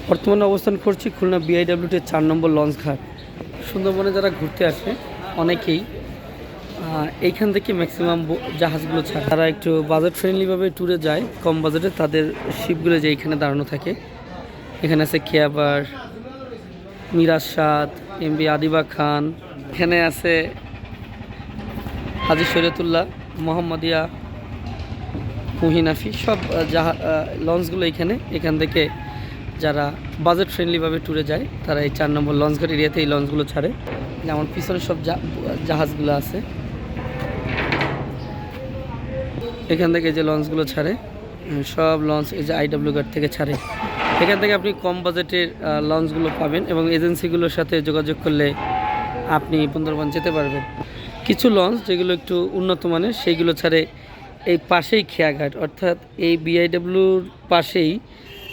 বর্তমানে অবস্থান করছি খুলনা বিআইডব্লিউটির 4 নম্বর লঞ্চ ঘাট। সুন্দরবনে যারা ঘুরতে আসে অনেকেই এইখান থেকে ম্যাক্সিমাম জাহাজগুলো ছাড়ে। তারা একটু বাজেট ফ্রেন্ডলিভাবে ট্যুরে যায়, কম বাজেটে তাদের শিপগুলো যে এইখানে দাঁড়ানো থাকে। এখানে আছে খেয়াবার, মিরাজ সাদ, এমবি আদিবা খান, এখানে আছে হাজি শরীয়তুল্লাহ, মোহাম্মদিয়া, মুহিনাফি, সব লঞ্চগুলো এখান থেকে যারা বাজেট ফ্রেন্ডলিভাবে ট্যুরে যায় তারা এই 4 নম্বর লঞ্চ ঘাট এরিয়াতে এই লঞ্চগুলো ছাড়ে। যেমন পিছনে সব জাহাজগুলো আছে, এখান থেকে যে লঞ্চগুলো ছাড়ে সব লঞ্চ এই যে আইডব্লিউ ঘাট থেকে ছাড়ে। এখান থেকে আপনি কম বাজেটের লঞ্চগুলো পাবেন এবং এজেন্সিগুলোর সাথে যোগাযোগ করলে আপনি সুন্দরবন যেতে পারবেন। কিছু লঞ্চ যেগুলো একটু উন্নত মানের সেইগুলো ছাড়ে এই পাশেই খেয়াঘাট, অর্থাৎ এই বিআইডব্লিউর পাশেই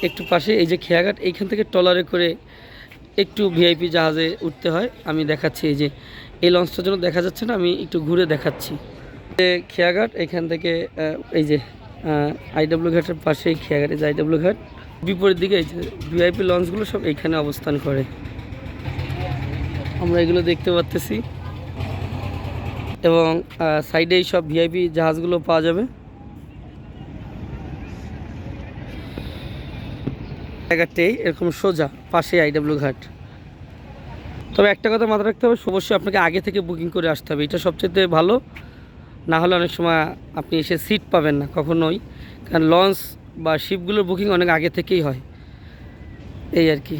একটু পাশে এই যে খেয়াঘাট, এইখান থেকে ট্রলারে করে একটু ভিআইপি জাহাজে উঠতে হয়। আমি দেখাচ্ছি, এই যে এই লঞ্চটার জন্য দেখা যাচ্ছে না, আমি একটু ঘুরে দেখাচ্ছি। খেয়াঘাট এখান থেকে এই যে আইডব্লিউ ঘাটের পাশেই খেয়াঘাট, এই যে আইডব্লিউ ঘাট, বিপরীত দিকে এই যে ভিআইপি লঞ্চগুলো সব এইখানে অবস্থান করে। আমরা এগুলো দেখতে পাচ্তেছি এবং সাইডেই সব ভিআইপি জাহাজগুলো পাওয়া যাবে। জায়গাটাই এরকম সোজা পাশে আইডব্লিউ ঘাট। তবে একটা কথা মাথায় রাখতে হবে, অবশ্যই আপনাকে আগে থেকে বুকিং করে আসতে হবে, এটা সবচেয়ে ভালো। না হলে অনেক সময় আপনি এসে সিট পাবেন না কখনোই, কারণ লঞ্চ বা শিপগুলোর বুকিং অনেক আগে থেকেই হয়, এই আর কি।